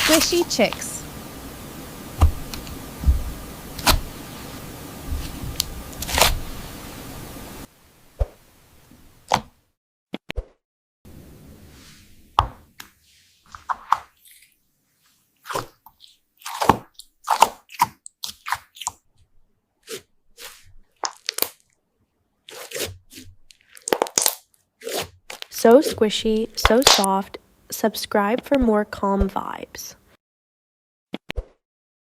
Squishy chicks. So squishy, so soft. Subscribe for more calm vibes.